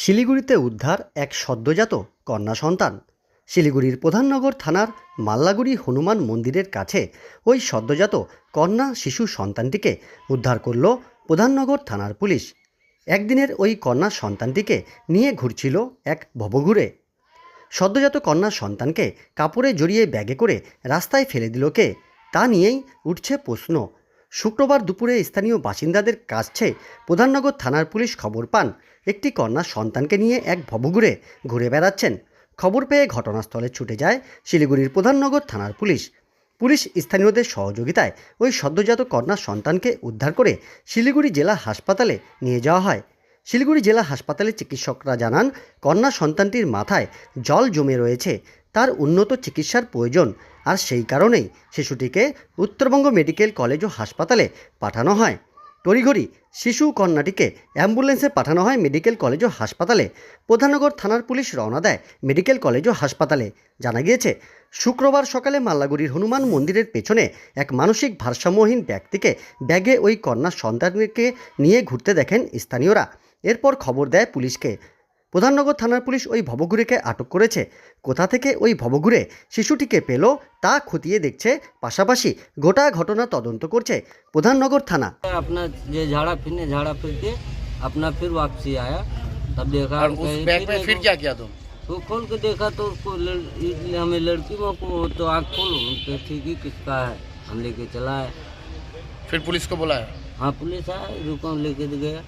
শিলিগুড়িতে উদ্ধার এক সদ্যজাত কন্যা সন্তান। শিলিগুড়ির প্রধাননগর থানার মাল্লাগুড়ি হনুমান মন্দিরের কাছে ওই সদ্যজাত কন্যা শিশু সন্তানটিকে উদ্ধার করল প্রধাননগর থানার পুলিশ। একদিনের ওই কন্যা সন্তানটিকে নিয়ে ঘুরছিল এক ভবঘুরে। সদ্যজাত কন্যা সন্তানকে কাপড়ে জড়িয়ে ব্যাগে করে রাস্তায় ফেলে দিল কে, তা নিয়েই উঠছে প্রশ্ন। শুক্রবার দুপুরে স্থানীয় বাসিন্দাদের কাছে প্রধাননগর থানার পুলিশ খবর পান একটি কন্যা সন্তানকে নিয়ে এক ভবঘুরে ঘুরে বেড়াচ্ছেন। খবর পেয়ে ঘটনাস্থলে ছুটে যায় শিলিগুড়ির প্রধাননগর থানার পুলিশ স্থানীয়দের সহযোগিতায় ওই সদ্যজাত কন্যা সন্তানকে উদ্ধার করে শিলিগুড়ি জেলা হাসপাতালে নিয়ে যাওয়া হয়। শিলিগুড়ি জেলা হাসপাতালের চিকিৎসকরা জানান, কন্যা সন্তানটির মাথায় জল জমে রয়েছে, তার উন্নত চিকিৎসার প্রয়োজন, আর সেই কারণেই শিশুটিকে উত্তরবঙ্গ মেডিকেল কলেজ ও হাসপাতালে পাঠানো হয়। তড়িঘড়ি শিশু কন্যাটিকে অ্যাম্বুলেন্সে পাঠানো হয় মেডিকেল কলেজ ও হাসপাতালে। প্রধাননগর থানার পুলিশ রওনা দেয় মেডিকেল কলেজ ও হাসপাতালে। জানা গিয়েছে, শুক্রবার সকালে মাল্লাগুড়ির হনুমান মন্দিরের পেছনে এক মানসিক ভারসাম্যহীন ব্যক্তিকে ব্যাগে ওই কন্যা সন্তানকে নিয়ে ঘুরতে দেখেন স্থানীয়রা। এরপর খবর দেয় পুলিশকে। প্রধাননগর থানার পুলিশ ওই ভবঘুরেকে আটক করেছে। কোথা থেকে ওই ভবঘুরে শিশুটিকে পেল তা খতিয়ে দেখছে, পাশাপাশি গোটা ঘটনা তদন্ত করছে প্রধাননগর থানা। अपना ये झाड़ा फिर के अपना फिर वापसी आया। तब देखा और उस बैग में फिर क्या किया तुम? तो खोल के देखा तो उसको हमें लड़की को तो आँख खोलो तो ठीक ही किसका है, हम लेके चला है। फिर पुलिस को बुलाया? हाँ पुलिस आया, रुको लेके गया।